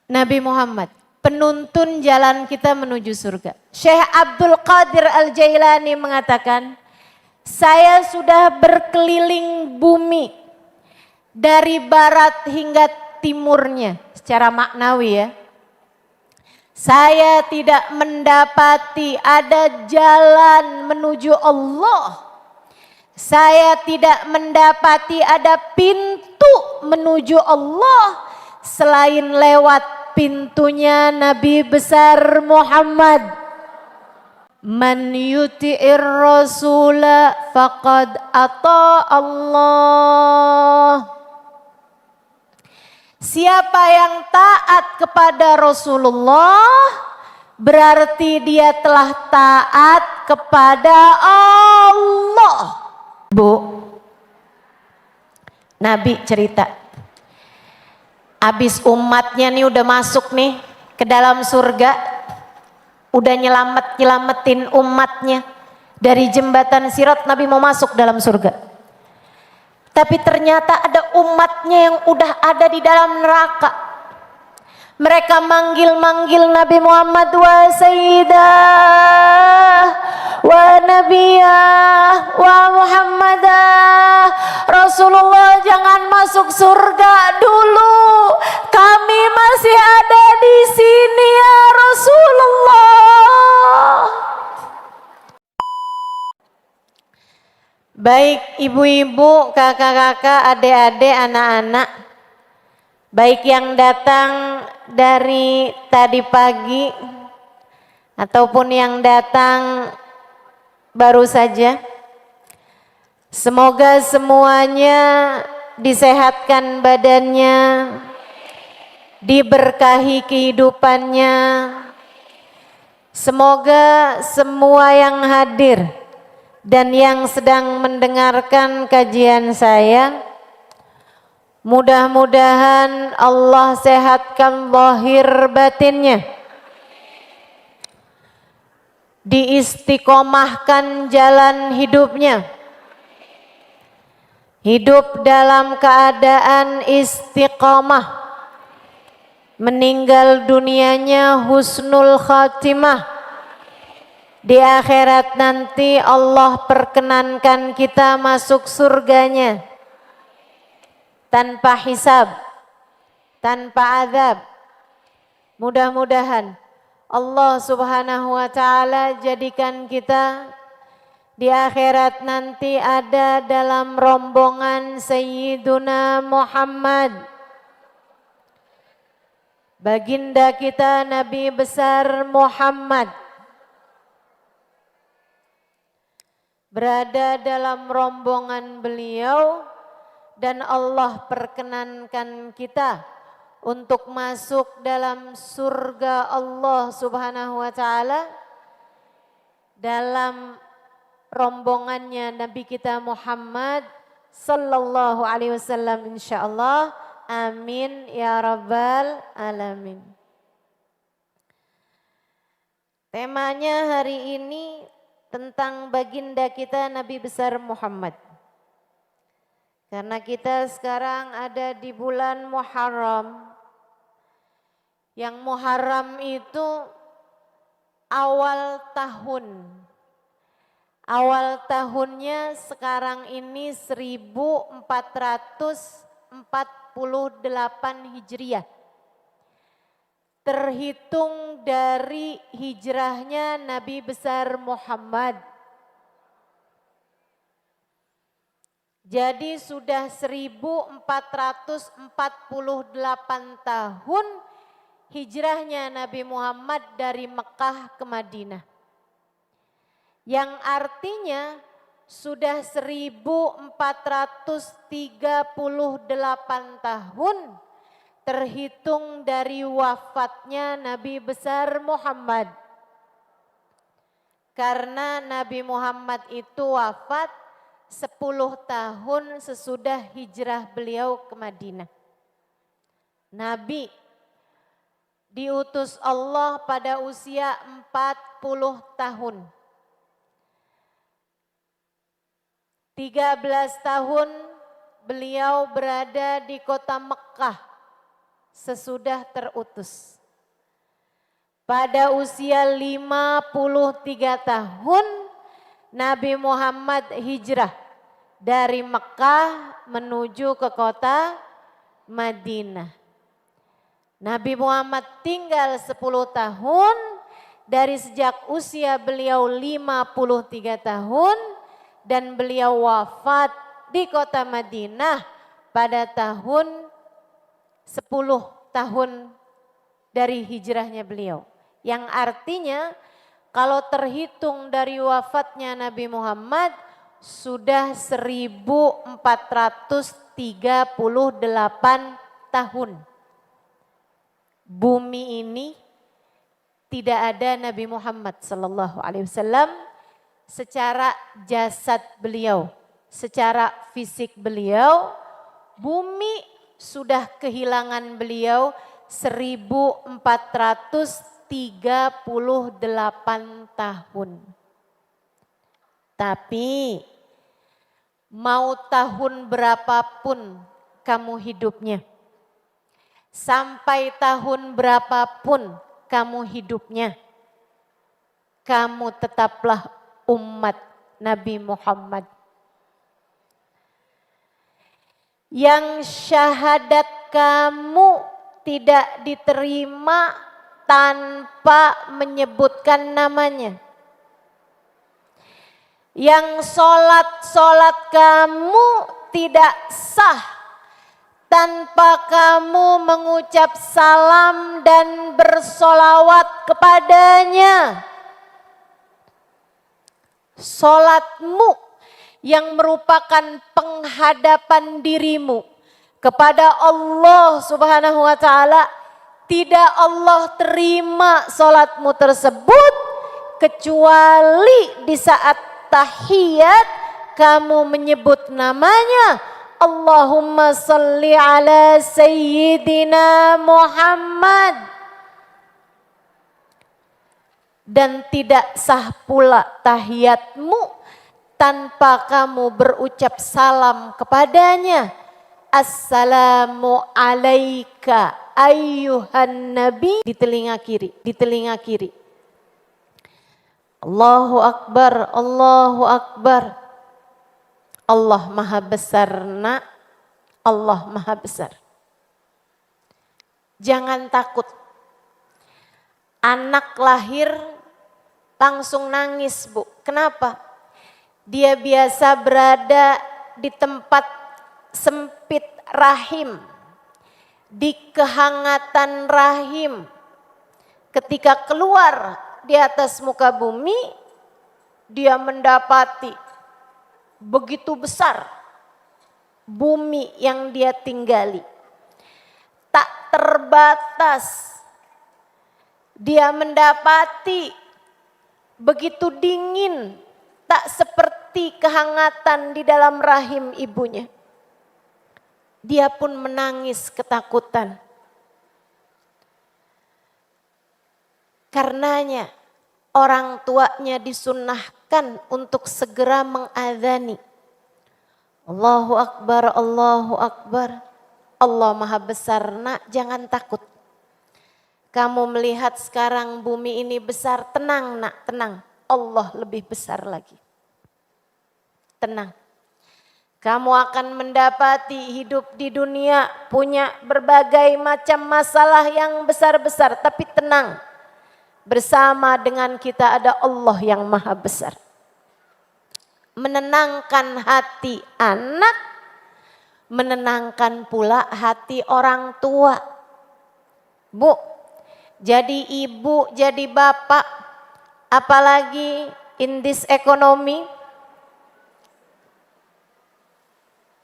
Nabi Muhammad, penuntun jalan kita menuju surga. Syekh Abdul Qadir Al-Jailani mengatakan, saya sudah berkeliling bumi dari barat hingga timurnya, secara maknawi ya. Saya tidak mendapati ada jalan menuju Allah. Saya tidak mendapati ada pintu menuju Allah selain lewat pintunya Nabi besar Muhammad. Man yuti'ir rasula faqad ata Allah. Siapa yang taat kepada Rasulullah berarti dia telah taat kepada Allah. Bu, Nabi cerita, habis umatnya nih udah masuk nih ke dalam surga, udah nyelamatin umatnya dari jembatan Sirat, Nabi mau masuk dalam surga. Tapi ternyata ada umatnya yang udah ada di dalam neraka. Mereka manggil-manggil Nabi Muhammad, wa sayyidah, wa nabiyah, wa muhammadah. Rasulullah jangan masuk surga dulu. Kami masih ada di sini ya Rasulullah. Baik ibu-ibu, kakak-kakak, adik-adik, anak-anak, baik yang datang dari tadi pagi ataupun yang datang baru saja, semoga semuanya disehatkan badannya, diberkahi kehidupannya. Semoga semua yang hadir dan yang sedang mendengarkan kajian saya, mudah-mudahan Allah sehatkan lahir batinnya, diistiqomahkan jalan hidupnya, hidup dalam keadaan istiqomah, meninggal dunianya husnul khatimah. Di akhirat nanti Allah perkenankan kita masuk surganya tanpa hisab, tanpa azab. Mudah-mudahan Allah subhanahu wa ta'ala jadikan kita di akhirat nanti ada dalam rombongan Sayyiduna Muhammad, baginda kita Nabi besar Muhammad, berada dalam rombongan beliau, dan Allah perkenankan kita untuk masuk dalam surga Allah subhanahu wa ta'ala dalam rombongannya Nabi kita Muhammad sallallahu alaihi wasallam, insyaallah. Amin ya rabbal alamin. Temanya hari ini tentang baginda kita Nabi besar Muhammad. Karena kita sekarang ada di bulan Muharram. Yang Muharram itu awal tahun. Awal tahunnya sekarang ini 1448 Hijriah. Terhitung dari hijrahnya Nabi besar Muhammad. Jadi sudah 1448 tahun hijrahnya Nabi Muhammad dari Mekah ke Madinah. Yang artinya sudah 1438 tahun terhitung dari wafatnya Nabi besar Muhammad. Karena Nabi Muhammad itu wafat 10 tahun sesudah hijrah beliau ke Madinah. Nabi diutus Allah pada usia 40 tahun. 13 tahun beliau berada di kota Mekah sesudah terutus. Pada usia 53 tahun Nabi Muhammad hijrah dari Mekah menuju ke kota Madinah. Nabi Muhammad tinggal 10 tahun dari sejak usia beliau 53 tahun dan beliau wafat di kota Madinah pada tahun 10 tahun dari hijrahnya beliau. Yang artinya kalau terhitung dari wafatnya Nabi Muhammad sudah 1438 tahun. Bumi ini tidak ada Nabi Muhammad sallallahu alaihi wasallam secara jasad beliau, secara fisik beliau, bumi sudah kehilangan beliau 1438 tahun. Tapi mau tahun berapapun kamu hidupnya, sampai tahun berapapun kamu hidupnya, kamu tetaplah umat Nabi Muhammad. Yang syahadat kamu tidak diterima tanpa menyebutkan namanya. Yang sholat kamu tidak sah tanpa kamu mengucap salam dan bersolawat kepadanya. Sholatmu yang merupakan penghadapan dirimu kepada Allah Subhanahu wa ta'ala, tidak Allah terima sholatmu tersebut kecuali di saat tahiyat kamu menyebut namanya, Allahumma salli ala Sayyidina Muhammad. Dan tidak sah pula tahiyatmu tanpa kamu berucap salam kepadanya. Assalamu alaika ayyuhan nabi, di telinga kiri, di telinga kiri. Allahu akbar, Allahu akbar. Allah maha besar nak, Allah maha besar. Jangan takut. Anak lahir langsung nangis, Bu. Kenapa? Dia biasa berada di tempat sempit rahim, di kehangatan rahim. Ketika keluar di atas muka bumi, dia mendapati begitu besar bumi yang dia tinggali. Tak terbatas. Dia mendapati begitu dingin, tak seperti kehangatan di dalam rahim ibunya. Dia pun menangis ketakutan. Karenanya orang tuanya disunnahkan untuk segera mengadzani. Allahu akbar, Allahu akbar. Allah maha besar nak, jangan takut. Kamu melihat sekarang bumi ini besar, tenang nak, tenang. Allah lebih besar lagi. Tenang. Kamu akan mendapati hidup di dunia punya berbagai macam masalah yang besar-besar. Tapi tenang. Bersama dengan kita ada Allah yang maha besar. Menenangkan hati anak, menenangkan pula hati orang tua. Bu, jadi ibu, jadi bapak, apalagi in this economy,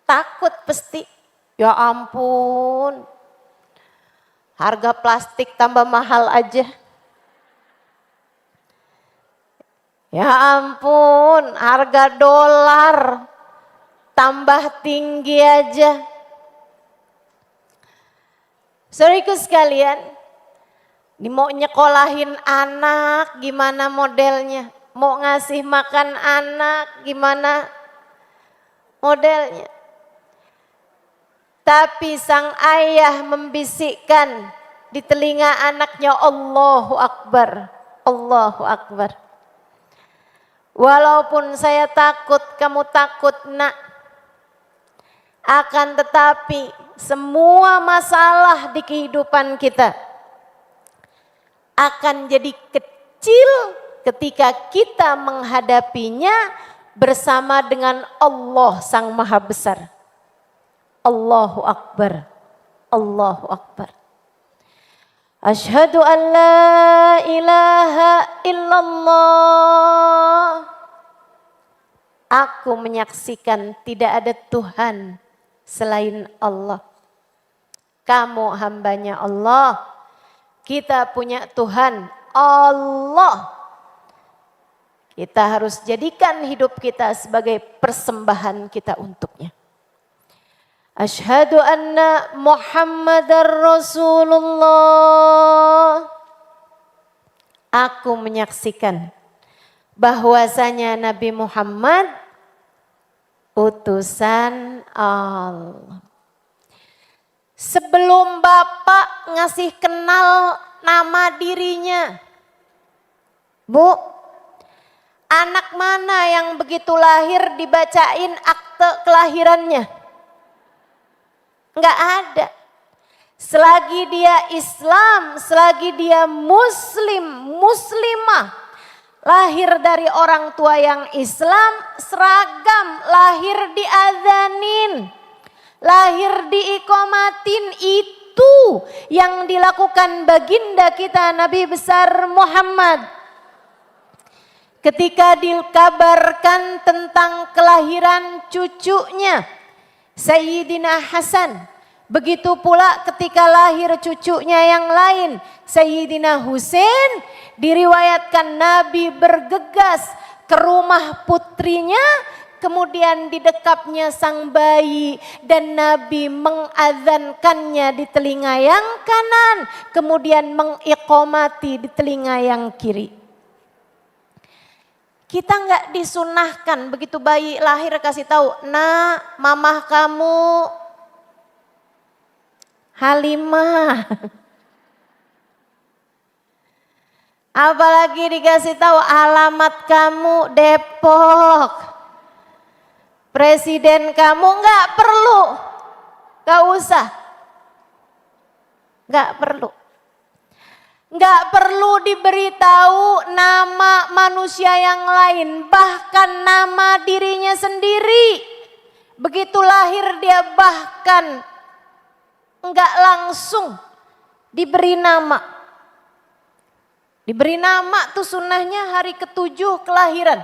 takut pasti. Ya ampun, harga plastik tambah mahal aja. Ya ampun, harga dolar tambah tinggi aja. Saudaraku sekalian, ini mau nyekolahin anak gimana modelnya? Mau ngasih makan anak gimana modelnya? Tapi sang ayah membisikkan di telinga anaknya, Allahu Akbar, Allahu Akbar. Walaupun saya takut, kamu takut nak. Akan tetapi semua masalah di kehidupan kita akan jadi kecil ketika kita menghadapinya bersama dengan Allah Sang Maha Besar. Allahu Akbar, Allahu Akbar. Asyhadu an la ilaha illallah. Aku menyaksikan tidak ada Tuhan selain Allah. Kamu hambanya Allah. Kita punya Tuhan Allah. Kita harus jadikan hidup kita sebagai persembahan kita untuknya. Asyhadu anna Muhammadar Rasulullah. Aku menyaksikan bahwasanya Nabi Muhammad utusan Allah. Sebelum Bapak ngasih kenal nama dirinya, Bu, anak mana yang begitu lahir dibacain akte kelahirannya? Enggak ada. Selagi dia Islam, selagi dia Muslim, Muslimah, lahir dari orang tua yang Islam, seragam, lahir diazanin, lahir diikomatin, itu yang dilakukan baginda kita Nabi besar Muhammad. Ketika dikabarkan tentang kelahiran cucunya Sayyidina Hasan, begitu pula ketika lahir cucunya yang lain Sayyidina Husain, diriwayatkan Nabi bergegas ke rumah putrinya, kemudian didekapnya sang bayi dan Nabi mengazankannya di telinga yang kanan, kemudian mengiqomati di telinga yang kiri. Kita nggak disunahkan begitu bayi lahir kasih tahu, nak, mamah kamu Halimah. Apalagi dikasih tahu alamat kamu Depok. Presiden kamu, nggak perlu, nggak usah, nggak perlu. Nggak perlu diberitahu nama manusia yang lain, bahkan nama dirinya sendiri. Begitu lahir dia bahkan nggak langsung diberi nama. Diberi nama tuh sunnahnya hari ke-7 kelahiran.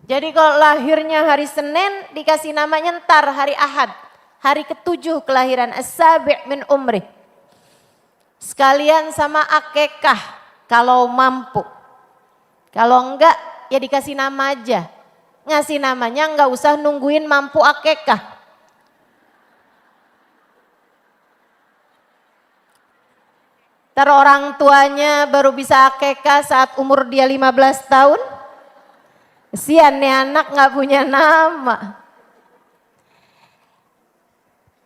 Jadi kalau lahirnya hari Senin dikasih namanya ntar hari Ahad. Hari ke-7 kelahiran, as-sabi' min umri. Sekalian sama akekah kalau mampu. Kalau enggak ya dikasih nama aja. Ngasih namanya enggak usah nungguin mampu akekah. Ntar orang tuanya baru bisa akekah saat umur dia 15 tahun. Kesian nih anak enggak punya nama.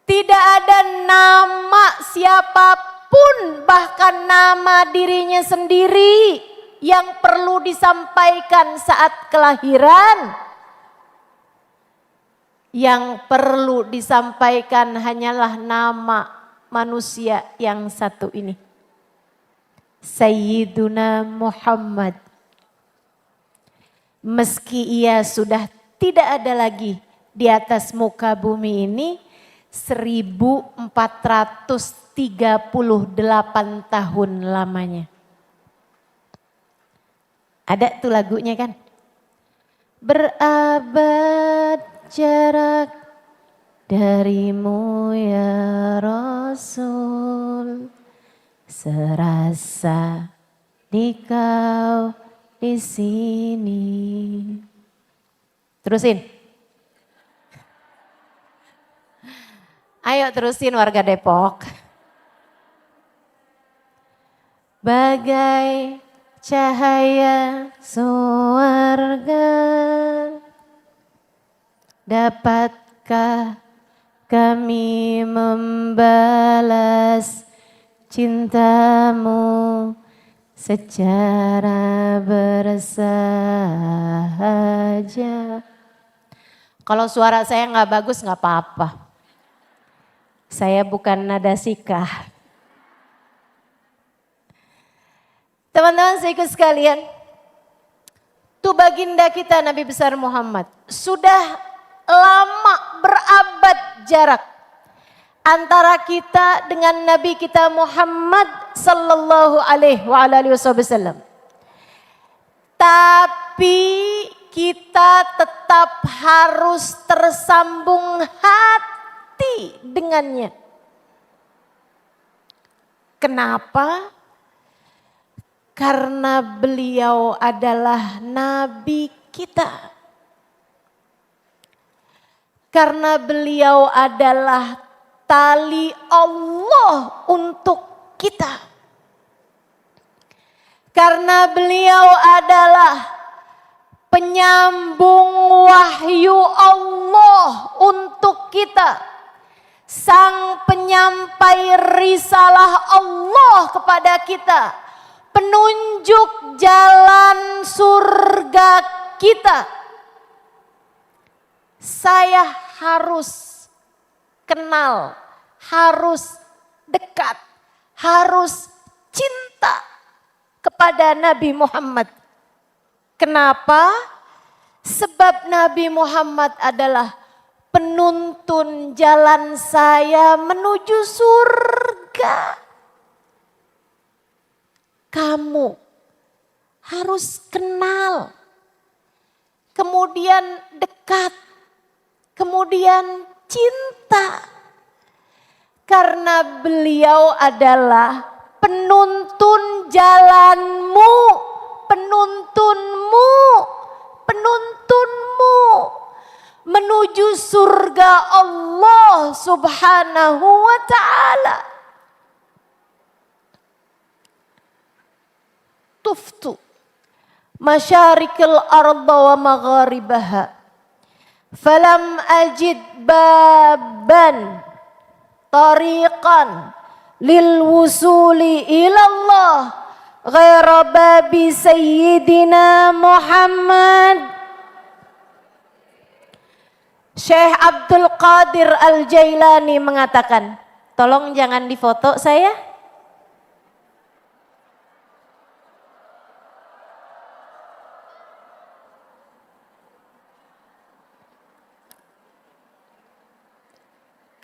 Tidak ada nama siapapun, bahkan nama dirinya sendiri yang perlu disampaikan saat kelahiran. Yang perlu disampaikan hanyalah nama manusia yang satu ini, Sayyiduna Muhammad. Meski ia sudah tidak ada lagi di atas muka bumi ini, 1438 tahun lamanya. Ada tuh lagunya kan? Berabad jarak darimu ya Rasul, serasa di kau di sini. Terusin. Ayo terusin warga Depok. Bagai cahaya surga, dapatkah kami membalas cintamu secara bersahaja. Kalau suara saya nggak bagus nggak apa-apa. Saya bukan nada sikah. Teman-teman seiku sekalian, tuh baginda kita Nabi besar Muhammad sudah lama berabad jarak antara kita dengan Nabi kita Muhammad sallallahu alaihi wasallam. Tapi kita tetap harus tersambung hati dengannya. Kenapa? Karena beliau adalah Nabi kita. Karena beliau adalah tali Allah untuk kita. Karena beliau adalah penyambung wahyu Allah untuk kita. Sang penyampai risalah Allah kepada kita. Penunjuk jalan surga kita. Saya harus kenal, harus dekat, harus cinta kepada Nabi Muhammad. Kenapa? Sebab Nabi Muhammad adalah penuntun jalan saya menuju surga. Kamu harus kenal, kemudian dekat, kemudian cinta. Karena beliau adalah penuntun jalanmu, penuntunmu, penuntunmu menuju surga Allah Subhanahu wa ta'ala. Tuftu masyarikil arda wa magharibaha falam ajid baban tariqan lil wusuli ilallah ghaira babi sayyidina Muhammad. Syekh Abdul Qadir Al-Jailani mengatakan, tolong jangan difoto saya.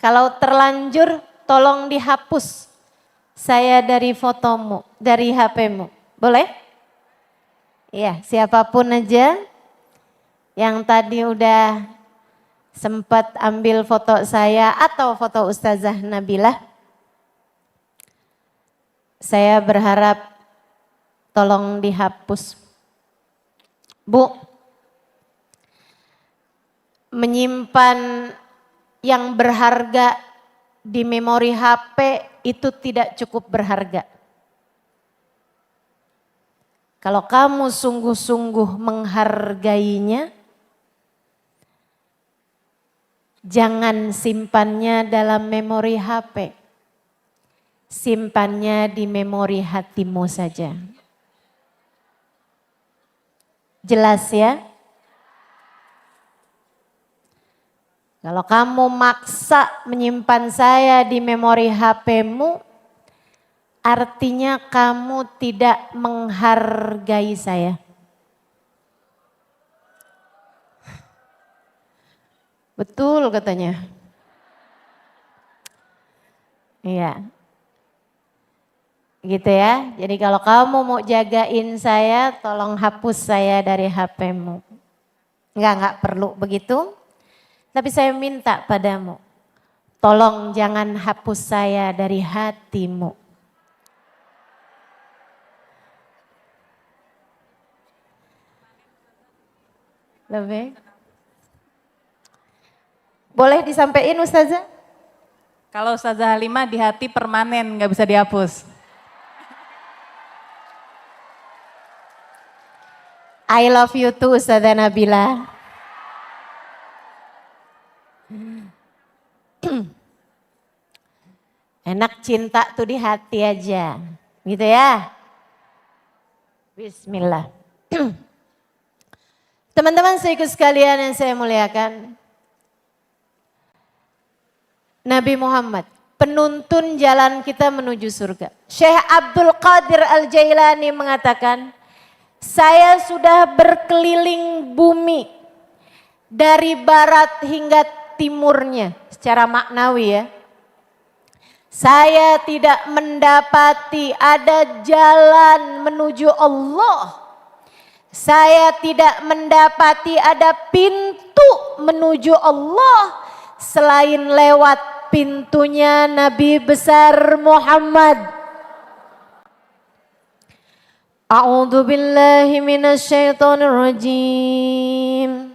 Kalau terlanjur tolong dihapus saya dari fotomu, dari HPmu. Boleh? Iya, siapapun aja yang tadi udah sempat ambil foto saya atau foto Ustazah Nabilah. Saya berharap tolong dihapus. Bu, menyimpan yang berharga di memori HP itu tidak cukup berharga. Kalau kamu sungguh-sungguh menghargainya, jangan simpannya dalam memori HP. Simpannya di memori hatimu saja. Jelas ya? Kalau kamu maksa menyimpan saya di memori HP-mu, artinya kamu tidak menghargai saya. Betul katanya. Iya. Gitu ya. Jadi kalau kamu mau jagain saya, tolong hapus saya dari HP-mu. Enggak perlu begitu. Tapi saya minta padamu, tolong jangan hapus saya dari hatimu. Lebih? Boleh disampaikan Ustazah? Kalau Ustazah Halimah di hati permanen, nggak bisa dihapus. I love you too Ustazah Nabila. Enak cinta tuh di hati aja. Gitu ya. Bismillah. Teman-teman seiku sekalian yang saya muliakan. Nabi Muhammad, penuntun jalan kita menuju surga. Syekh Abdul Qadir Al-Jailani mengatakan, saya sudah berkeliling bumi dari barat hingga timurnya. Secara maknawi ya. Saya tidak mendapati ada jalan menuju Allah. Saya tidak mendapati ada pintu menuju Allah selain lewat pintunya Nabi besar Muhammad. A'udzu billahi minasyaitonir rajim.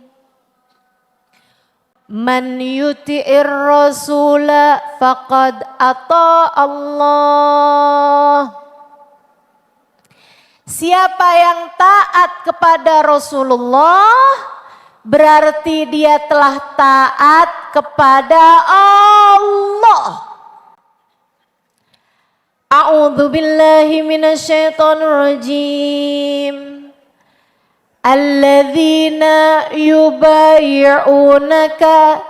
Man yuti'ir rasula faqad ata Allah. Siapa yang taat kepada Rasulullah berarti dia telah taat kepada Allah. A'udzu billahi minasyaitonir rajim. Alladzina yubayyi'unaka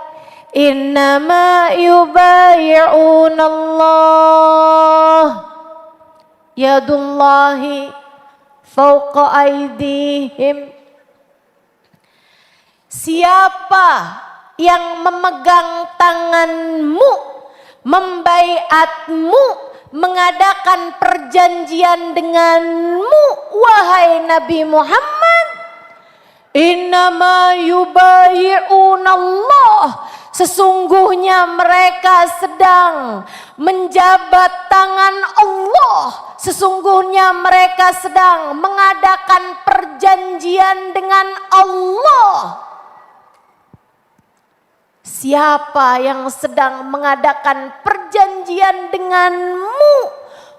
innama yubayyi'unallah yadullahi fawqa aydihim. Siapa yang memegang tanganmu, membaiatmu, mengadakan perjanjian denganmu, wahai Nabi Muhammad, innama yubayyi'unallah, sesungguhnya mereka sedang menjabat tangan Allah. Sesungguhnya mereka sedang mengadakan perjanjian dengan Allah. Siapa yang sedang mengadakan perjanjian denganmu,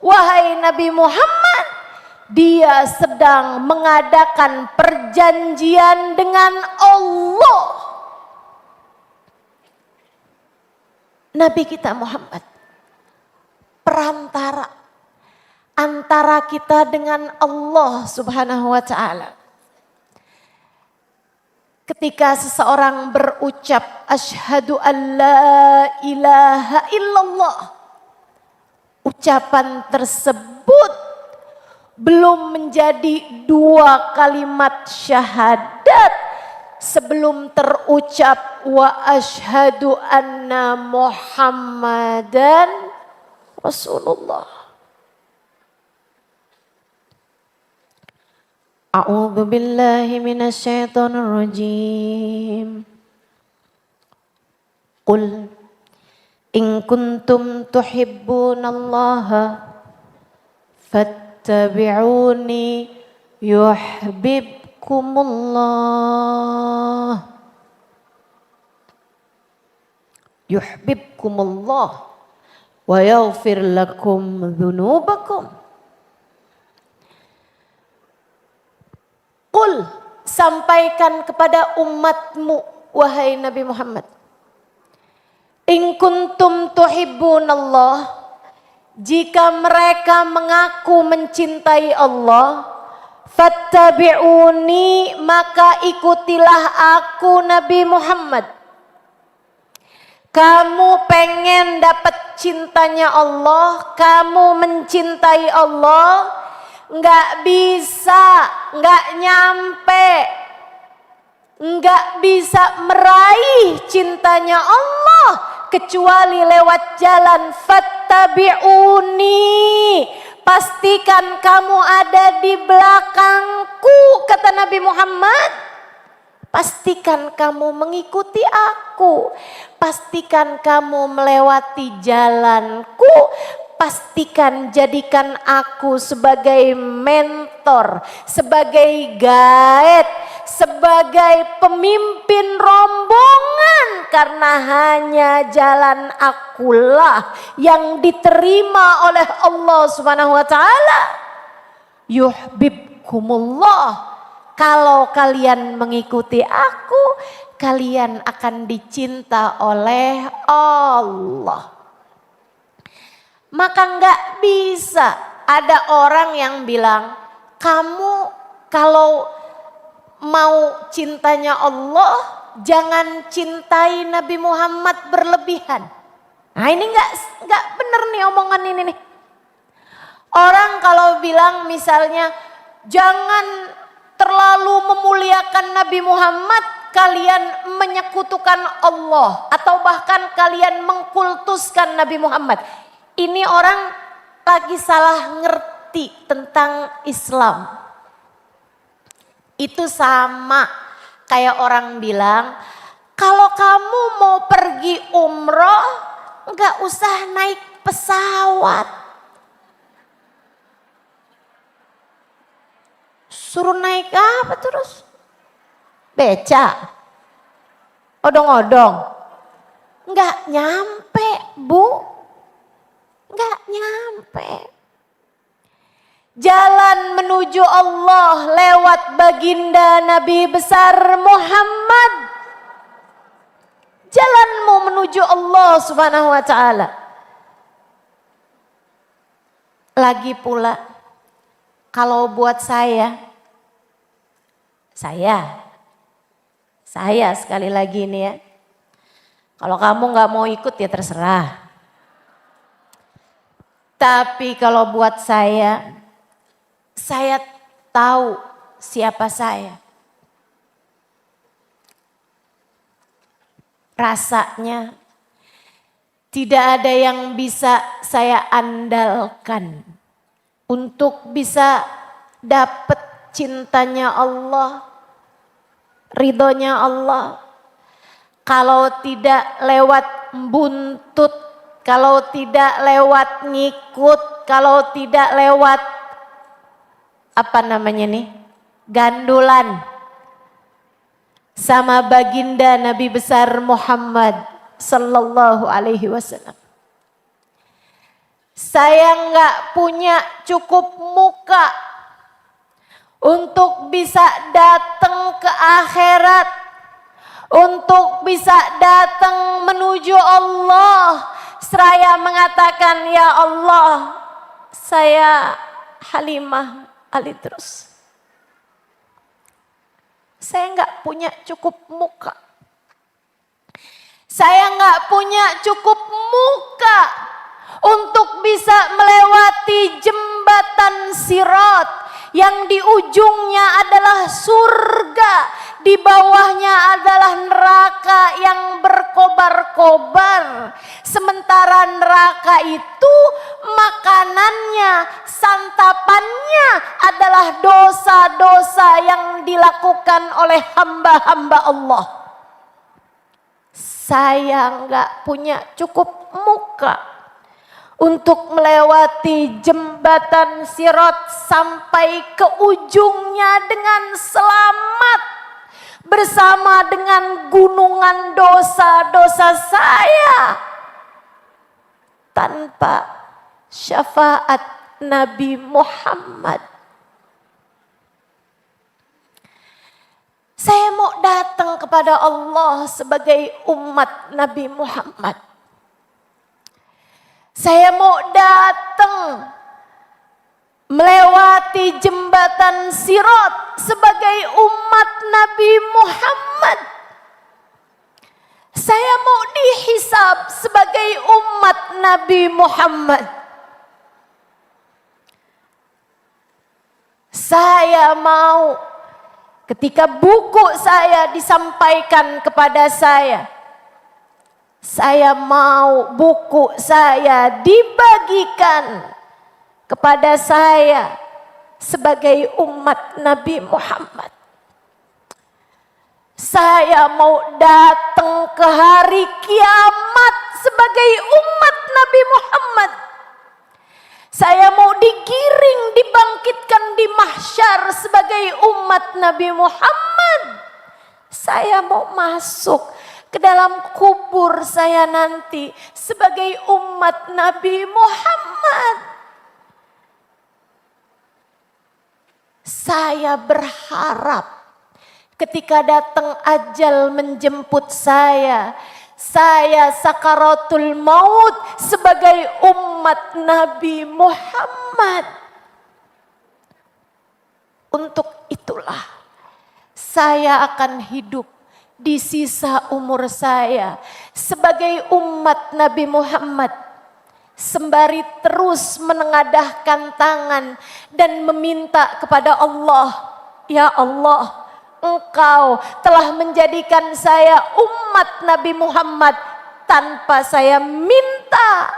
wahai Nabi Muhammad? Dia sedang mengadakan perjanjian dengan Allah. Nabi kita Muhammad, perantara antara kita dengan Allah Subhanahu wa ta'ala. Ketika seseorang berucap asyhadu an la ilaha illallah, ucapan tersebut belum menjadi dua kalimat syahadat sebelum terucap wa asyhadu anna Muhammadan Rasulullah. A'udzu billahi minasyaitonir rajim. Qul in kuntum tuhibbunallaha fattabi'uni yuhibbukumullah. Yuhibbukumullah wa yaghfir lakum dzunubakum. Qul, sampaikan kepada umatmu, wahai Nabi Muhammad. In kuntum tuhibbunallah, jika mereka mengaku mencintai Allah, fattabi'uni, maka ikutilah aku Nabi Muhammad. Kamu pengen dapat cintanya Allah, kamu mencintai Allah, nggak bisa, nggak nyampe, nggak bisa meraih cintanya Allah kecuali lewat jalan fattabi'uni. Pastikan kamu ada di belakangku, kata Nabi Muhammad. Pastikan kamu mengikuti aku. Pastikan kamu melewati jalanku. Pastikan jadikan aku sebagai mentor, sebagai guide, sebagai pemimpin rombongan. Karena hanya jalan akulah yang diterima oleh Allah Subhanahu wa ta'ala. Yuhibbukumullah. Kalau kalian mengikuti aku, kalian akan dicinta oleh Allah. Maka nggak bisa ada orang yang bilang, kamu kalau mau cintanya Allah, jangan cintai Nabi Muhammad berlebihan. Nah ini nggak bener nih omongan ini nih. Orang kalau bilang misalnya, jangan terlalu memuliakan Nabi Muhammad, kalian menyekutukan Allah. Atau bahkan kalian mengkultuskan Nabi Muhammad. Ini orang lagi salah ngerti tentang Islam. Itu sama kayak orang bilang, kalau kamu mau pergi umroh, nggak usah naik pesawat. Suruh naik apa terus? Beca? Odong-odong? Nggak nyampe, Bu. Nggak nyampe. Jalan menuju Allah lewat baginda Nabi besar Muhammad. Jalanmu menuju Allah Subhanahu wa ta'ala. Lagi pula, kalau buat saya sekali lagi ini ya. Kalau kamu nggak mau ikut ya terserah. Tapi kalau buat saya tahu siapa saya. Rasanya tidak ada yang bisa saya andalkan untuk bisa dapat cintanya Allah, ridhonya Allah. Kalau tidak lewat buntut, kalau tidak lewat ngikut, kalau tidak lewat gandulan sama baginda Nabi besar Muhammad sallallahu alaihi wasallam. Saya nggak punya cukup muka untuk bisa datang ke akhirat, untuk bisa datang menuju Allah. Seraya mengatakan, ya Allah, saya Halimah Alidrus. Saya nggak punya cukup muka. Saya nggak punya cukup muka untuk bisa melewati jembatan Sirat yang di ujungnya adalah surga, di bawahnya adalah neraka yang berkobar-kobar. Sementara neraka itu makanannya, santapannya adalah dosa-dosa yang dilakukan oleh hamba-hamba Allah. Saya nggak punya cukup muka untuk melewati jembatan Sirat sampai ke ujungnya dengan selamat bersama dengan gunungan dosa-dosa saya tanpa syafaat Nabi Muhammad. Saya mau datang kepada Allah sebagai umat Nabi Muhammad. Saya mau datang melewati jembatan Sirat sebagai umat Nabi Muhammad. Saya mau dihisab sebagai umat Nabi Muhammad. Saya mau ketika buku saya disampaikan kepada saya mau buku saya dibagikan kepada saya sebagai umat Nabi Muhammad. Saya mau datang ke hari kiamat sebagai umat Nabi Muhammad. Saya mau digiring, dibangkitkan di mahsyar sebagai umat Nabi Muhammad. Saya mau masuk ke dalam kubur saya nanti sebagai umat Nabi Muhammad. Saya berharap ketika datang ajal menjemput saya sakaratul maut sebagai umat Nabi Muhammad. Untuk itulah saya akan hidup di sisa umur saya sebagai umat Nabi Muhammad, sembari terus menengadahkan tangan dan meminta kepada Allah, ya Allah, Engkau telah menjadikan saya umat Nabi Muhammad tanpa saya minta,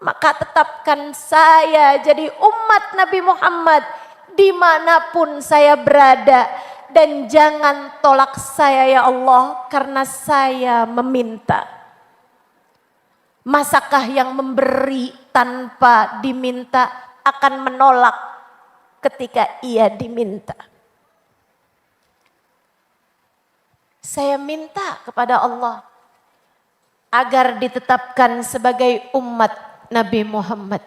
maka tetapkan saya jadi umat Nabi Muhammad dimanapun saya berada. Dan jangan tolak saya ya Allah karena saya meminta. Masakah yang memberi tanpa diminta akan menolak ketika ia diminta? Saya minta kepada Allah agar ditetapkan sebagai umat Nabi Muhammad.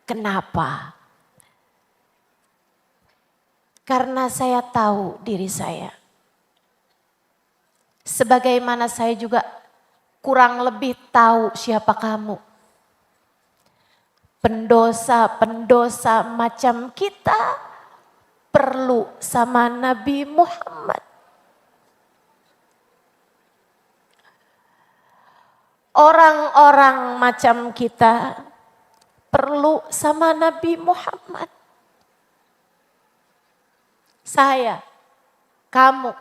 Kenapa? Karena saya tahu diri saya. Sebagaimana saya juga kurang lebih tahu siapa kamu. Pendosa-pendosa macam kita perlu sama Nabi Muhammad. Orang-orang macam kita perlu sama Nabi Muhammad. Saya, kamu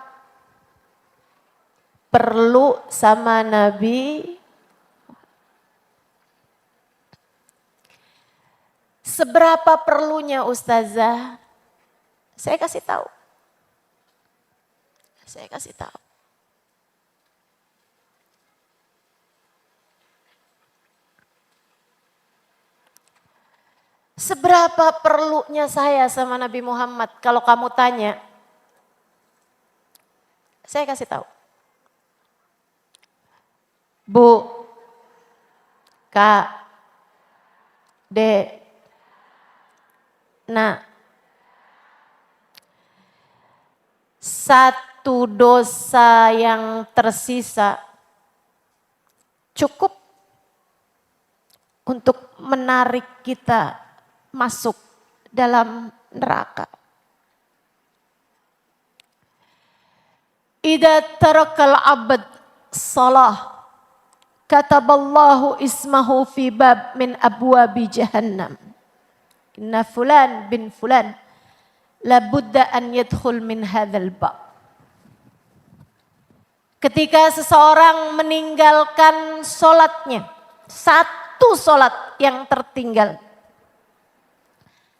perlu sama Nabi. Seberapa perlunya Ustazah? Saya kasih tahu. Saya kasih tahu. Seberapa perlunya saya sama Nabi Muhammad? Kalau kamu tanya, saya kasih tahu. Bu, Kak, Dek, Nak, satu dosa yang tersisa cukup untuk menarik kita masuk dalam neraka. Idza tarakal abd salah kataballahu ismahu fi bab min abwabi jahannam. Inna fulan bin fulan labudda an yadkhul min hadzal bab. Ketika seseorang meninggalkan solatnya, satu solat yang tertinggal,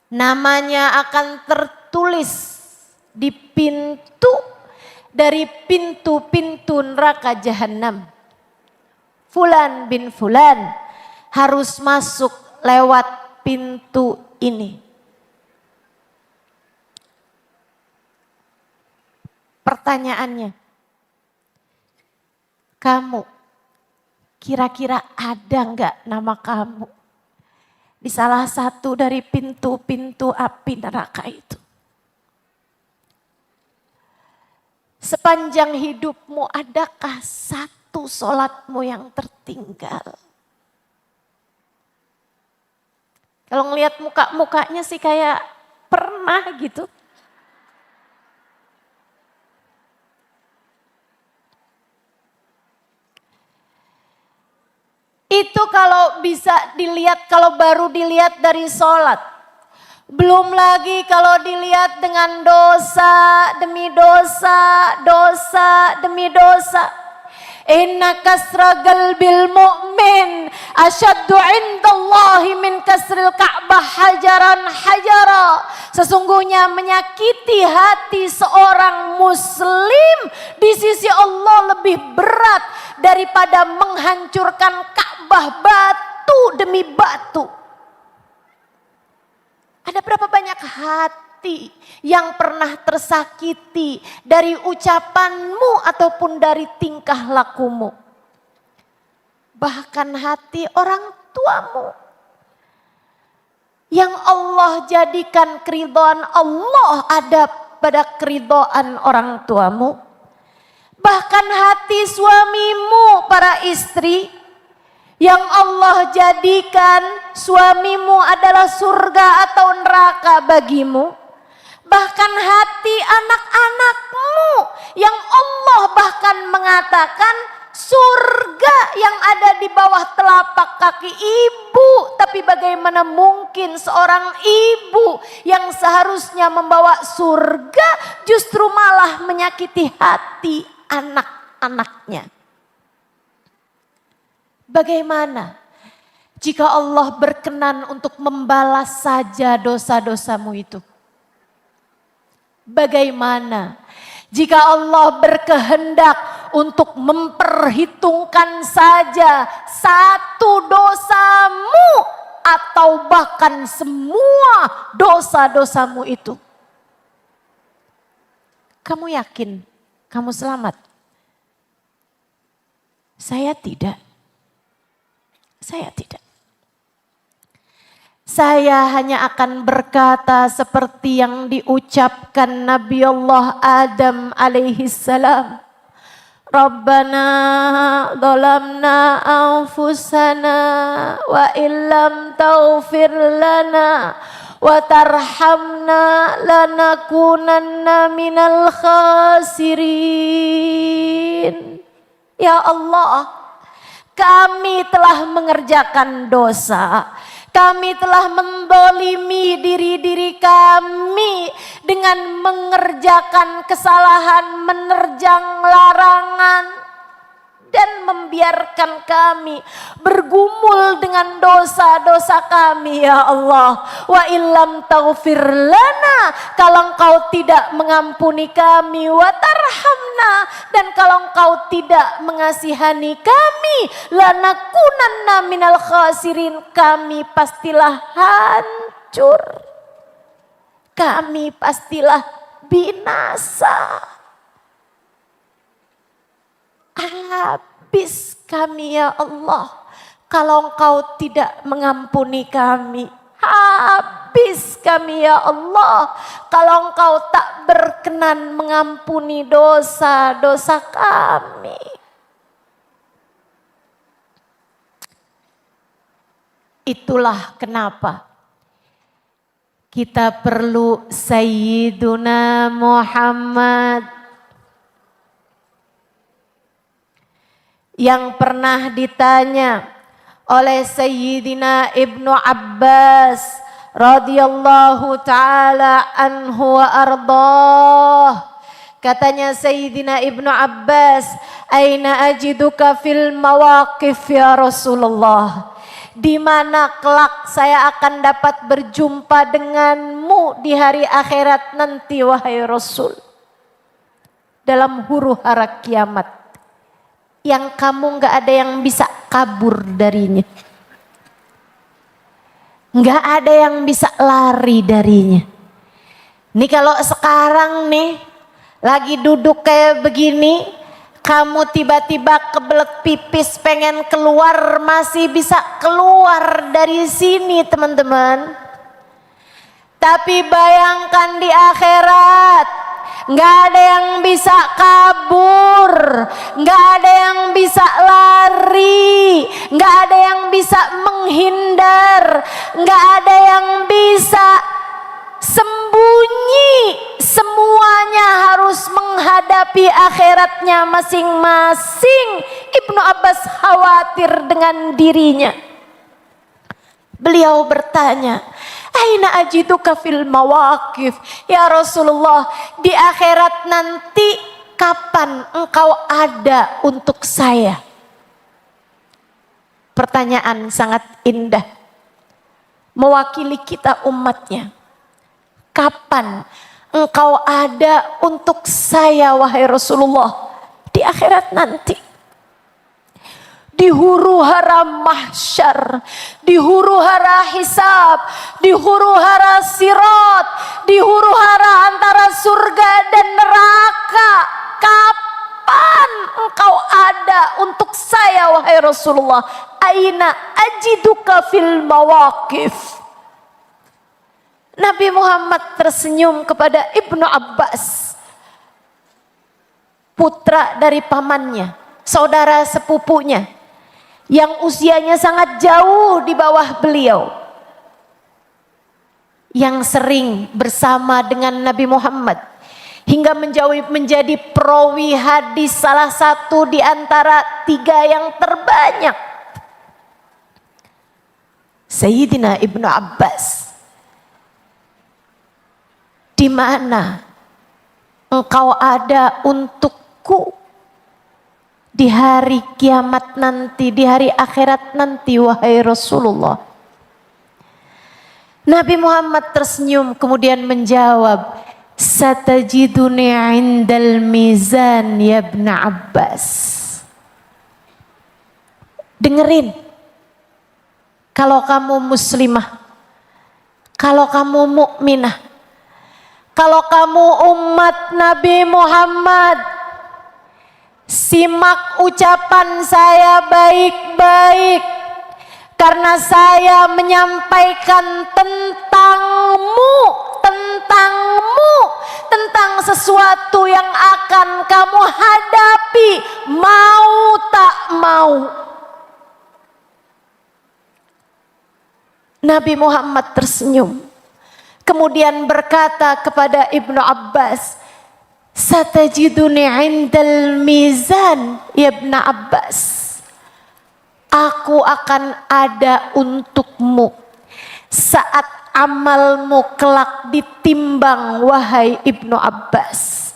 namanya akan tertulis di pintu dari pintu-pintu neraka jahanam. Fulan bin fulan harus masuk lewat pintu ini. Pertanyaannya, kamu kira-kira ada enggak nama kamu di salah satu dari pintu-pintu api neraka itu? Sepanjang hidupmu adakah satu solatmu yang tertinggal? Kalau ngelihat muka-mukanya sih kayak pernah gitu. Itu kalau bisa dilihat, kalau baru dilihat dari sholat. Belum lagi kalau dilihat dengan dosa demi dosa, dosa demi dosa. Inna kasra qalbil mu'min asyaddu indallahi min kasril ka'bah hajaran hajara. Sesungguhnya menyakiti hati seorang muslim di sisi Allah lebih berat daripada menghancurkan Ka'bah batu demi batu. Ada berapa banyak hati yang pernah tersakiti dari ucapanmu ataupun dari tingkah lakumu. Bahkan hati orang tuamu yang Allah jadikan keridhaan Allah ada pada keridhaan orang tuamu? Bahkan hati suamimu, para istri, yang Allah jadikan suamimu adalah surga atau neraka bagimu. Bahkan hati anak-anakmu yang Allah bahkan mengatakan surga yang ada di bawah telapak kaki ibu. Tapi bagaimana mungkin seorang ibu yang seharusnya membawa surga justru malah menyakiti hati anak-anaknya? Bagaimana jika Allah berkenan untuk membalas saja dosa-dosamu itu? Bagaimana jika Allah berkehendak untuk memperhitungkan saja satu dosamu atau bahkan semua dosa-dosamu itu? Kamu yakin kamu selamat? Saya tidak. Saya tidak. Saya hanya akan berkata seperti yang diucapkan Nabi Allah Adam alaihi salam. Rabbana zalamna anfusana wa illam taghfir lana wa tarhamna lanakunanna minal khasirin. Ya Allah, kami telah mengerjakan dosa. Kami telah mendolimi diri-diri kami dengan mengerjakan kesalahan, menerjang larangan, dan membiarkan kami bergumul dengan dosa-dosa kami, ya Allah. Wa illam taghfir lana, kalau Engkau tidak mengampuni kami, wa tarhamna, dan kalau Engkau tidak mengasihani kami, lanakunanna minal khasirin, kami pastilah hancur. Kami pastilah binasa. Habis kami, ya Allah, kalau Engkau tidak mengampuni kami. Habis kami, ya Allah, kalau Engkau tak berkenan mengampuni dosa-dosa kami. Itulah kenapa kita perlu Sayyiduna Muhammad, yang pernah ditanya oleh Sayyidina Ibnu Abbas radhiyallahu taala anhu wa ardah. Katanya Sayyidina Ibnu Abbas, "Aina ajiduka fil mawaqif ya Rasulullah?" Di mana kelak saya akan dapat berjumpa denganmu di hari akhirat nanti, wahai Rasul? Dalam huru-hara kiamat yang kamu gak ada yang bisa kabur darinya. Gak ada yang bisa lari darinya. Nih kalau sekarang nih lagi duduk kayak begini, kamu tiba-tiba kebelet pipis pengen keluar, masih bisa keluar dari sini teman-teman. Tapi bayangkan di akhirat, nggak ada yang bisa kabur, nggak ada yang bisa lari, nggak ada yang bisa menghindar, nggak ada yang bisa sembunyi. Semuanya harus menghadapi akhiratnya masing-masing. Ibnu Abbas khawatir dengan dirinya. Beliau bertanya, "Aina ajiduka fil mawaqif?" Ya Rasulullah, di akhirat nanti kapan engkau ada untuk saya? Pertanyaan sangat indah, mewakili kita umatnya. Kapan engkau ada untuk saya, wahai Rasulullah, di akhirat nanti? Di huru-hara mahsyar, di huru-hara hisab, di huru-hara sirat, di huru-hara antara surga dan neraka. Kapan engkau ada untuk saya, wahai Rasulullah? Aina ajiduka fil mawaqif? Nabi Muhammad tersenyum kepada Ibnu Abbas, putra dari pamannya, saudara sepupunya, yang usianya sangat jauh di bawah beliau, yang sering bersama dengan Nabi Muhammad hingga menjadi perawi hadis salah satu di antara 3 yang terbanyak. Sayyidina Ibnu Abbas, di mana engkau ada untukku di hari kiamat nanti, di hari akhirat nanti, wahai Rasulullah? Nabi Muhammad tersenyum kemudian menjawab, satajiduni indal mizan ya Ibn Abbas. Dengerin, kalau kamu muslimah, kalau kamu mukminah, kalau kamu umat Nabi Muhammad, simak ucapan saya baik-baik, karena saya menyampaikan tentang sesuatu yang akan kamu hadapi, mau tak mau. Nabi Muhammad tersenyum, kemudian berkata kepada Ibnu Abbas, satajiduni indal mizan ya Ibnu Abbas. Aku akan ada untukmu saat amalmu kelak ditimbang, wahai Ibnu Abbas.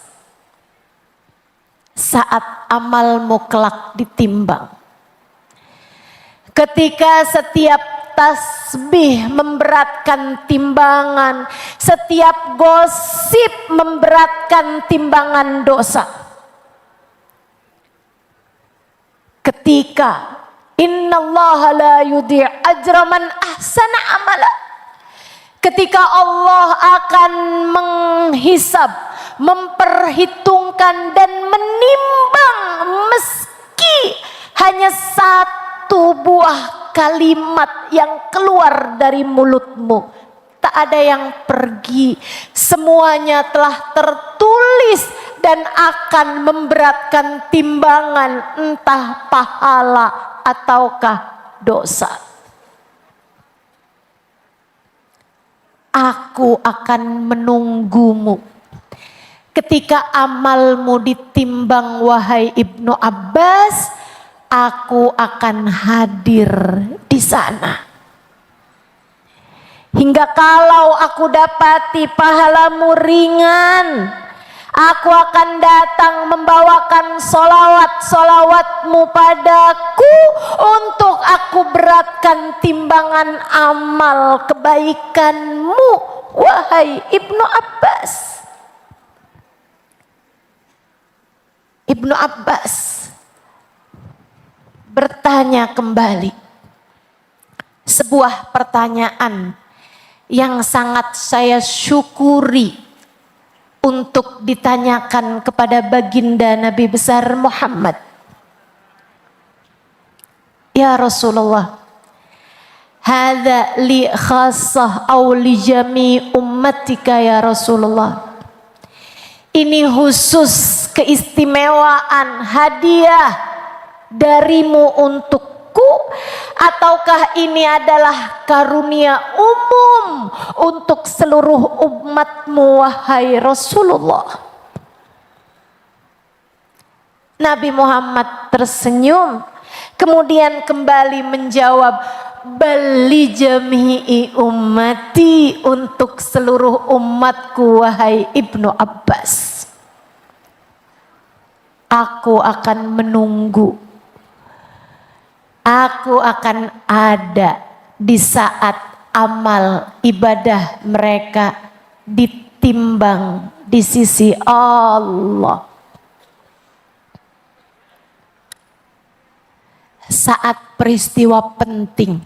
Saat amalmu kelak ditimbang. Ketika setiap tasbih memberatkan timbangan, setiap gosip memberatkan timbangan dosa. Ketika innallaha la yudhi' ajra man ahsana amala, ketika Allah akan menghisab, memperhitungkan dan menimbang meski hanya satu buah kalimat yang keluar dari mulutmu, tak ada yang pergi, semuanya telah tertulis dan akan memberatkan timbangan, entah pahala ataukah dosa. Aku akan menunggumu ketika amalmu ditimbang, wahai Ibnu Abbas. Aku akan hadir di sana. Hingga kalau aku dapati pahalamu ringan, aku akan datang membawakan solawat-solawatmu padaku untuk aku beratkan timbangan amal kebaikanmu, wahai Ibnu Abbas. Ibnu Abbas bertanya kembali sebuah pertanyaan yang sangat saya syukuri untuk ditanyakan kepada baginda Nabi besar Muhammad. Ya Rasulullah, hadza li khassah aw li jami ummatika ya Rasulullah. Ini khusus keistimewaan, hadiah darimu untukku, ataukah ini adalah karunia umum untuk seluruh umatmu, wahai Rasulullah? Nabi Muhammad tersenyum, kemudian kembali menjawab, bali jami'i ummati, untuk seluruh umatku, wahai Ibnu Abbas. Aku akan menunggu. Aku akan ada di saat amal ibadah mereka ditimbang di sisi Allah. Saat peristiwa penting,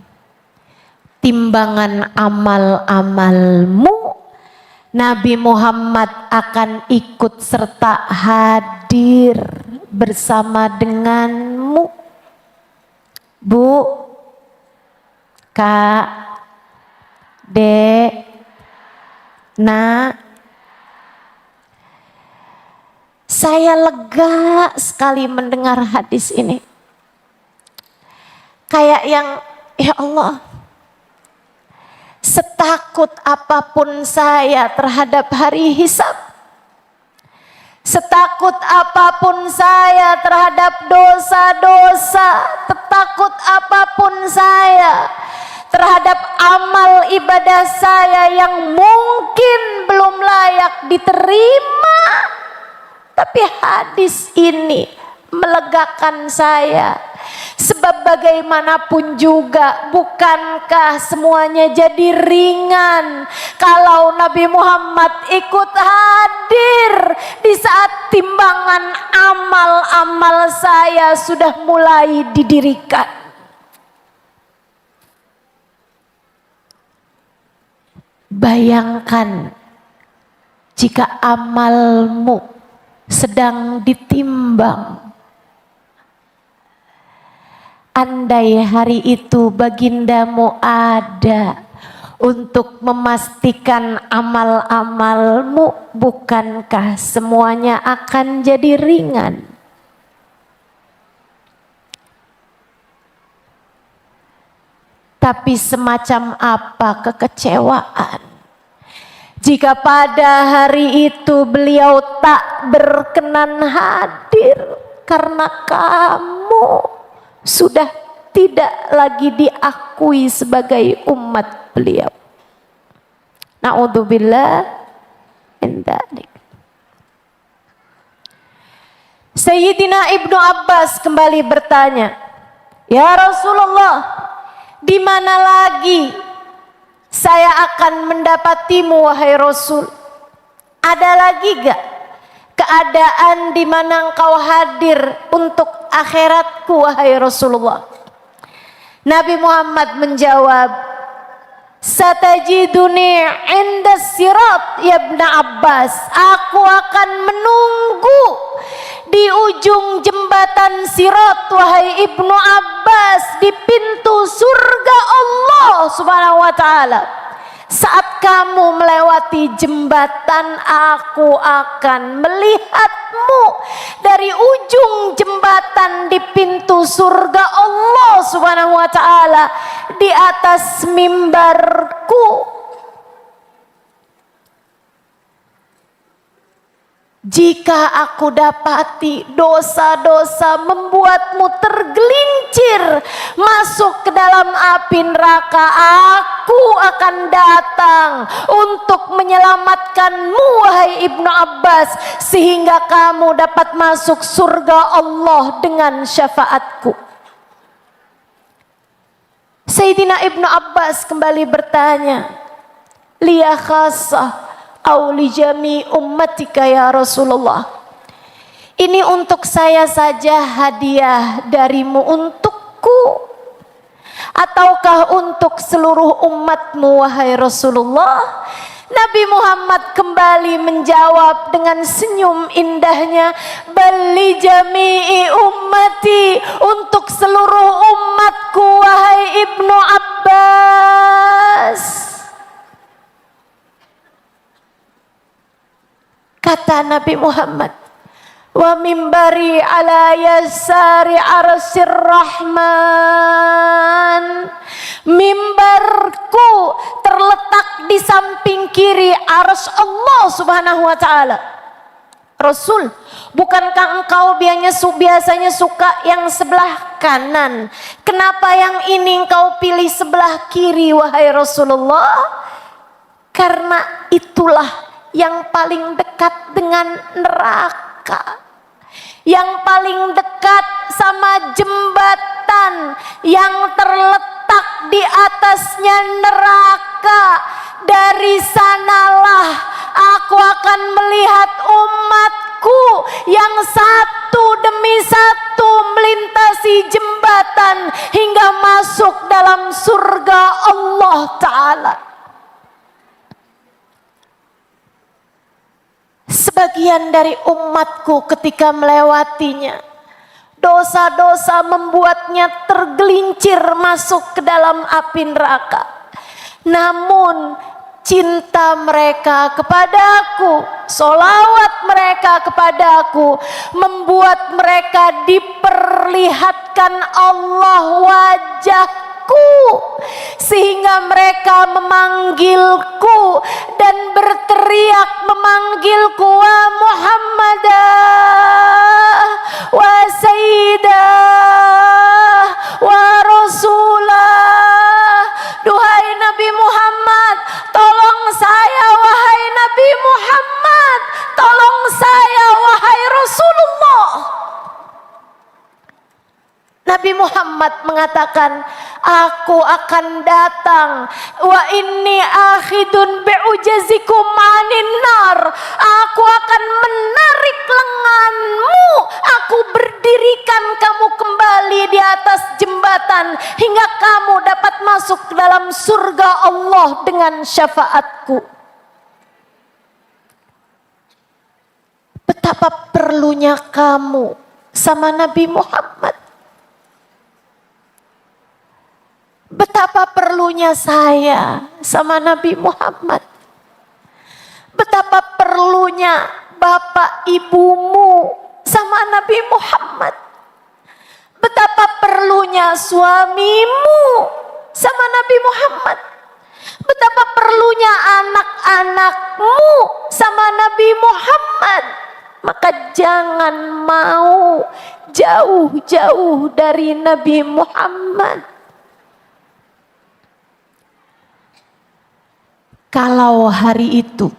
timbangan amal-amalmu, Nabi Muhammad akan ikut serta hadir bersama denganmu. Bu, Kak, Dek, Nah, saya lega sekali mendengar hadis ini. Kayak yang, ya Allah, setakut apapun saya terhadap hari hisab, setakut apapun saya terhadap dosa-dosa, setakut apapun saya terhadap amal ibadah saya yang mungkin belum layak diterima. Tapi hadis ini melegakan saya. Sebab bagaimanapun juga, bukankah semuanya jadi ringan kalau Nabi Muhammad ikut hadir di saat timbangan amal-amal saya sudah mulai didirikan. Bayangkan jika amalmu sedang ditimbang. Andai hari itu bagindamu ada untuk memastikan amal-amalmu, bukankah semuanya akan jadi ringan? Tapi semacam apa kekecewaan jika pada hari itu beliau tak berkenan hadir karena kamu sudah tidak lagi diakui sebagai umat beliau. Na'udzubillah min dzalik. Sayyidina Ibnu Abbas kembali bertanya, "Ya Rasulullah, di mana lagi saya akan mendapatimu wahai Rasul? Ada lagi gak keadaan di mana engkau hadir untuk akhiratku wahai Rasulullah?" Nabi Muhammad menjawab, "Satajiduni inda sirat ya Ibn Abbas." Aku akan menunggu di ujung jembatan sirat wahai Ibnu Abbas, di pintu surga Allah Subhanahu wa taala. Saat kamu melewati jembatan, aku akan melihatmu dari ujung jembatan di pintu surga Allah Subhanahu wa taala di atas mimbarku. Jika aku dapati dosa-dosa membuatmu tergelincir masuk ke dalam api neraka, aku akan datang untuk menyelamatkanmu wahai Ibnu Abbas, sehingga kamu dapat masuk surga Allah dengan syafaatku. Sayyidina Ibnu Abbas kembali bertanya, "Liya khasah au li jami ummatika ya Rasulullah?" Ini untuk saya saja hadiah darimu untukku, ataukah untuk seluruh umatmu wahai Rasulullah? Nabi Muhammad kembali menjawab dengan senyum indahnya, "Bali jami'i ummati," untuk seluruh umatku wahai Ibnu Abbas. Kata Nabi Muhammad, "Wa mimbari ala yasari arsir rahman." Mimbarku terletak di samping kiri arsy Allah Subhanahu wa taala. Rasul, bukankah engkau biasanya suka yang sebelah kanan? Kenapa yang ini engkau pilih sebelah kiri wahai Rasulullah? Karena itulah yang paling dekat dengan neraka, yang paling dekat sama jembatan yang terletak di atasnya neraka. Dari sanalah aku akan melihat umatku yang satu demi satu melintasi jembatan hingga masuk dalam surga Allah Ta'ala. Sebagian dari umatku ketika melewatinya, dosa-dosa membuatnya tergelincir masuk ke dalam api neraka. Namun cinta mereka kepadaku, solawat mereka kepadaku, membuat mereka diperlihatkan Allah wajahku, sehingga mereka memanggilku dan berteriak memanggilku, wa Muhammadah, wa Sayyidah, wa Rasulah. Duhai Nabi Muhammad, tolong saya wahai Nabi Muhammad, tolong saya wahai Rasulullah. Nabi Muhammad mengatakan, aku akan datang, wa inni akhidun bi'ujazikum anin nar, aku akan menarik lenganmu, aku berdirikan kamu kembali di atas jembatan hingga kamu dapat masuk ke dalam surga Allah dengan syafaatku. Betapa perlunya kamu sama Nabi Muhammad. Betapa perlunya saya sama Nabi Muhammad. Betapa perlunya bapak ibumu sama Nabi Muhammad. Betapa perlunya suamimu sama Nabi Muhammad. Betapa perlunya anak-anakmu sama Nabi Muhammad. Maka jangan mau jauh-jauh dari Nabi Muhammad. Kalau hari itu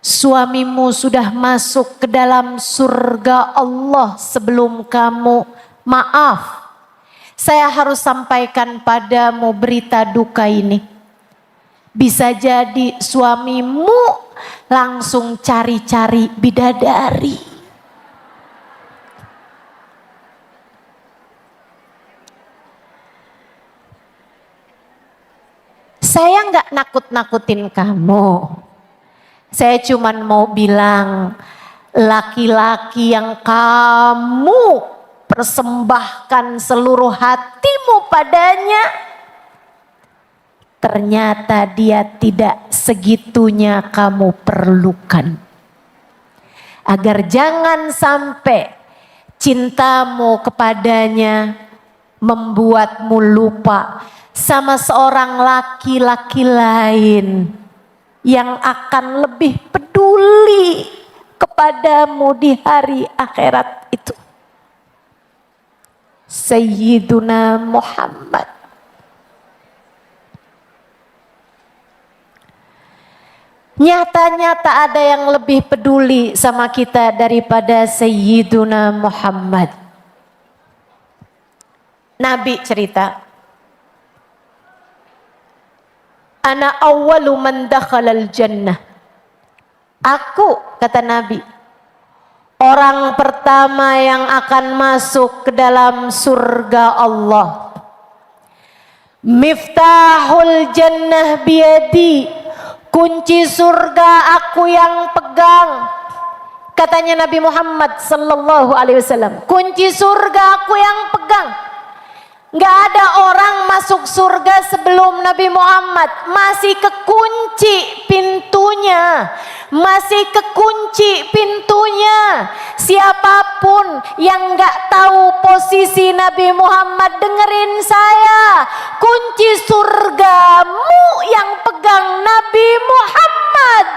suamimu sudah masuk ke dalam surga Allah sebelum kamu, maaf, saya harus sampaikan padamu berita duka ini. Bisa jadi suamimu langsung cari-cari bidadari. Saya nggak nakut-nakutin kamu. Saya cuman mau bilang, laki-laki yang kamu persembahkan seluruh hatimu padanya, ternyata dia tidak segitunya kamu perlukan. Agar jangan sampai cintamu kepadanya membuatmu lupa sama seorang laki-laki lain yang akan lebih peduli kepadamu di hari akhirat itu. Sayyiduna Muhammad. Nyata-nyata ada yang lebih peduli sama kita daripada Sayyiduna Muhammad. Nabi cerita, ana awwalu man dakhalal jannah. Aku, kata Nabi, orang pertama yang akan masuk ke dalam surga Allah. Miftahul jannah biyadi, kunci surga aku yang pegang. Katanya Nabi Muhammad sallallahu alaihi wasallam, kunci surga aku yang pegang. Gak ada orang masuk surga sebelum Nabi Muhammad. Masih kekunci pintunya. Masih kekunci pintunya. Siapapun yang gak tahu posisi Nabi Muhammad, dengerin saya. Kunci surgamu yang pegang Nabi Muhammad.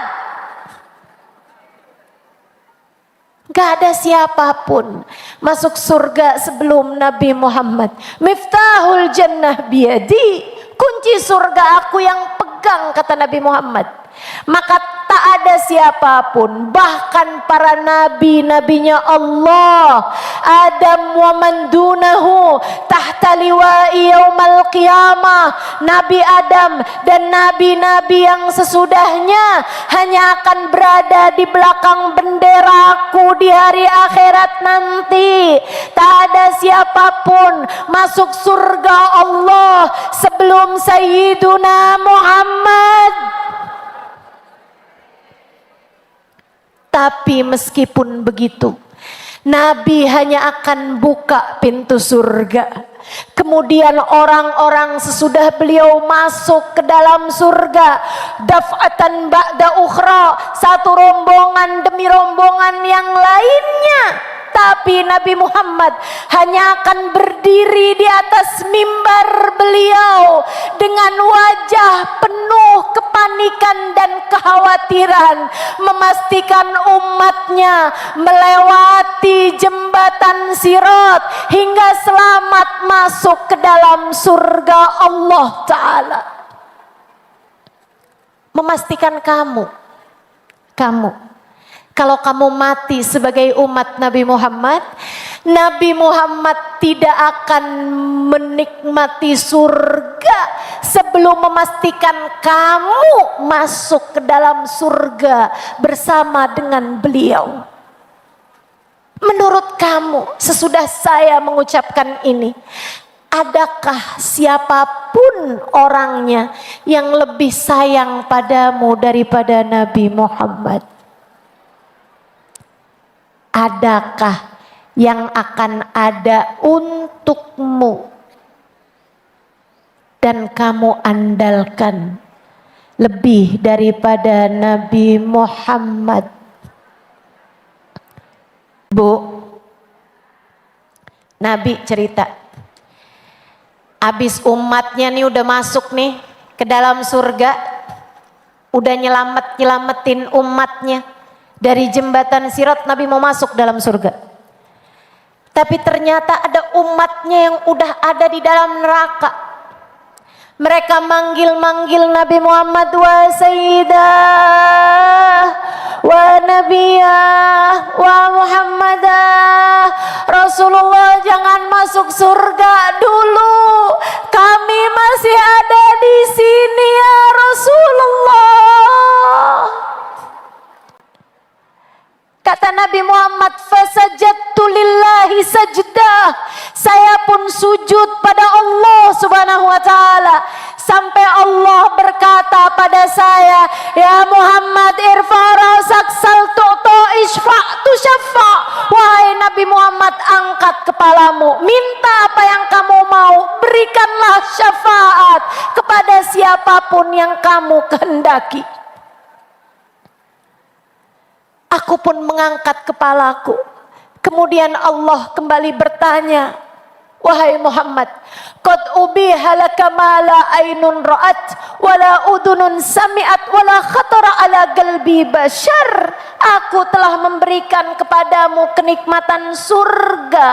Gak ada siapapun masuk surga sebelum Nabi Muhammad. Miftahul jannah biyadi, kunci surga aku yang pegang, kata Nabi Muhammad. Maka tak ada siapapun, bahkan para nabi-nabinya Allah, Adam wa man dunahu tahta liwa'i yaumal qiyamah, Nabi Adam dan nabi-nabi yang sesudahnya hanya akan berada di belakang benderaku di hari akhirat nanti. Tak ada siapapun masuk surga Allah sebelum Sayyiduna Muhammad. Tapi meskipun begitu, Nabi hanya akan buka pintu surga Kemudian orang-orang sesudah beliau masuk ke dalam surga, daf'atan ba'da ukhra, satu rombongan demi rombongan yang lainnya. Tapi Nabi Muhammad hanya akan berdiri di atas mimbar beliau dengan wajah penuh kepanikan dan kekhawatiran, memastikan umatnya melewati jembatan Sirat hingga selamat masuk ke dalam surga Allah Ta'ala. Memastikan kamu kalau kamu mati sebagai umat Nabi Muhammad tidak akan menikmati surga sebelum memastikan kamu masuk ke dalam surga bersama dengan beliau. Menurut kamu, sesudah saya mengucapkan ini, adakah siapapun orangnya yang lebih sayang padamu daripada Nabi Muhammad? Adakah yang akan ada untukmu dan kamu andalkan lebih daripada Nabi Muhammad? Bu, Nabi cerita, habis umatnya nih udah masuk nih ke dalam surga, udah nyelamatin umatnya dari jembatan Sirat. Nabi mau masuk dalam surga, tapi ternyata ada umatnya yang udah ada di dalam neraka. Mereka manggil Nabi Muhammad, wa sayyidah, wa nabiyah, wa muhammadah. Rasulullah, jangan masuk surga dulu, kami masih ada di sini ya Rasulullah. Kata Nabi Muhammad, fasajadtu lillahi sajdah, saya pun sujud pada Allah Subhanahu wa taala sampai Allah berkata pada saya, ya Muhammad, irfa rasak sal tu'to isfa tu syafa. Wahai Nabi Muhammad, angkat kepalamu, minta apa yang kamu mau, berikanlah syafaat kepada siapapun yang kamu kehendaki. Aku pun mengangkat kepalaku. Kemudian Allah kembali bertanya, wahai Muhammad, qad ubiha laka ma la ainun ra'at wala udunun sami'at wala khatara ala qalbi bashar. Aku telah memberikan kepadamu kenikmatan surga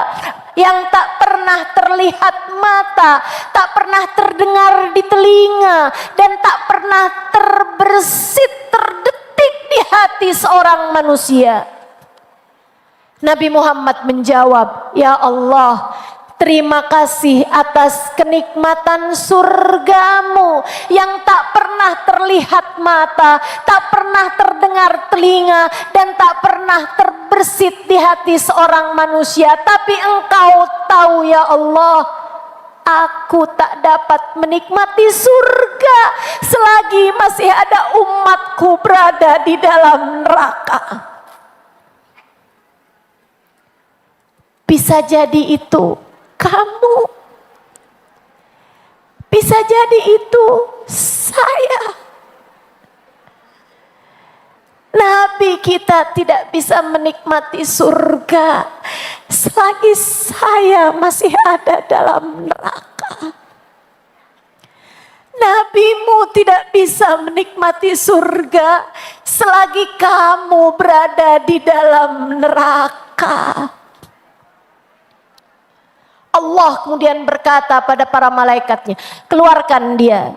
yang tak pernah terlihat mata, tak pernah terdengar di telinga, dan tak pernah terbersit terdetik di hati seorang manusia. Nabi Muhammad menjawab, ya Allah, terima kasih atas kenikmatan surgamu yang tak pernah terlihat mata, tak pernah terdengar telinga, dan tak pernah terbersit di hati seorang manusia. Tapi engkau tahu ya Allah, aku tak dapat menikmati surga selagi masih ada umatku berada di dalam neraka. Bisa jadi itu kamu, bisa jadi itu saya. Nabi kita tidak bisa menikmati surga selagi saya masih ada dalam neraka. Nabimu tidak bisa menikmati surga selagi kamu berada di dalam neraka. Allah kemudian berkata pada para malaikatnya, keluarkan dia,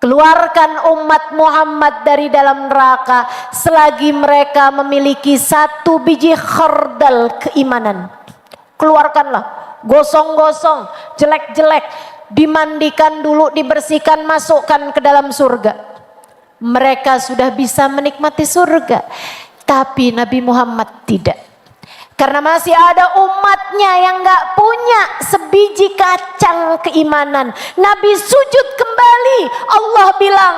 keluarkan umat Muhammad dari dalam neraka selagi mereka memiliki satu biji khardal keimanan. Keluarkanlah, gosong-gosong, jelek-jelek, dimandikan dulu, dibersihkan, masukkan ke dalam surga. Mereka sudah bisa menikmati surga, tapi Nabi Muhammad tidak. Karena masih ada umatnya yang gak punya sebiji kacang keimanan. Nabi sujud kembali. Allah bilang,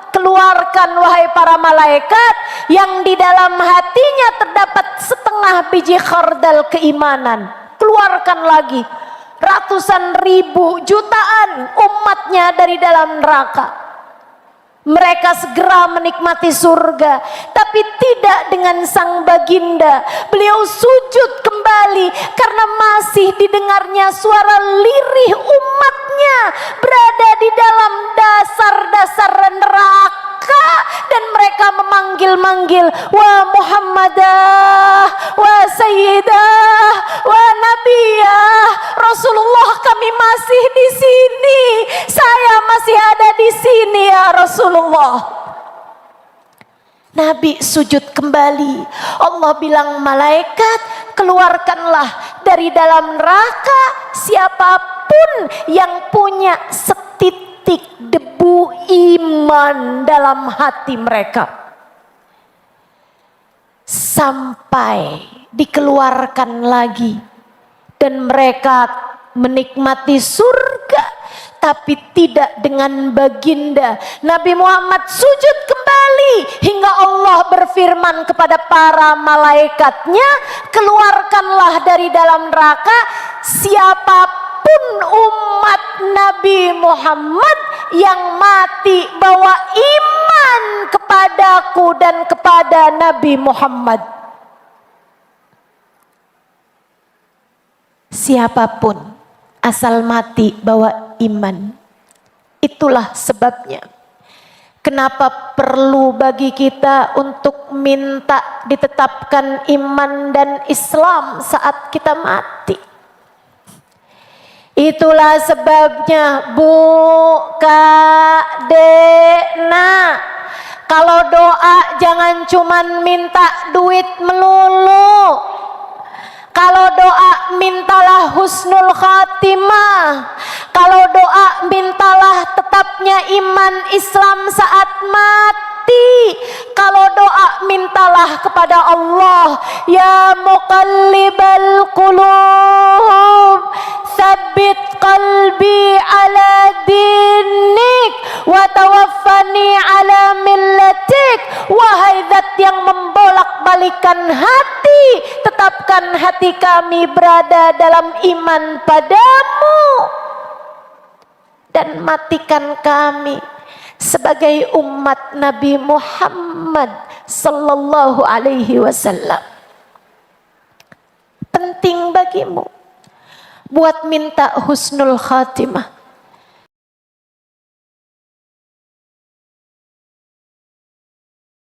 keluarkan wahai para malaikat yang di dalam hatinya terdapat setengah biji khardal keimanan. Keluarkan lagi. ratusan ribu, jutaan umatnya dari dalam neraka. Mereka segera menikmati surga, tapi tidak dengan sang baginda. Beliau sujud kembali karena masih didengarnya suara lirih umatnya berada di dalam dasar-dasar neraka, dan mereka memanggil-manggil, wa Muhammadah, wa Sayyidah, wa Nabiyah. Rasulullah, kami masih di sini, saya masih ada di sini ya Rasulullah. Nabi sujud kembali. Allah bilang, malaikat, keluarkanlah dari dalam neraka siapapun yang punya setitik debu iman dalam hati mereka. Sampai dikeluarkan lagi, dan mereka menikmati surga, tapi tidak dengan baginda. Nabi Muhammad sujud kembali hingga Allah berfirman kepada para malaikatnya, keluarkanlah dari dalam neraka siapapun umat Nabi Muhammad yang mati bawa iman kepadaku dan kepada Nabi Muhammad. Siapapun asal mati bawa iman. Itulah sebabnya kenapa perlu bagi kita untuk minta ditetapkan iman dan Islam saat kita mati. Itulah sebabnya Bu Kadena, kalau doa jangan cuman minta duit melulu. Kalau doa mintalah husnul khatimah. Kalau doa mintalah tetapnya iman Islam saat mati. Kalau doa mintalah kepada Allah, ya muqallibal qulub, tsabbit qalbi ala dinik wa tawaffani ala millatik. Wahai zat yang membolak-balikan hati, tetapkan hati kami berada dalam iman padamu, dan matikan kami sebagai umat Nabi Muhammad sallallahu alaihi wasallam. Penting bagimu buat minta husnul khatimah.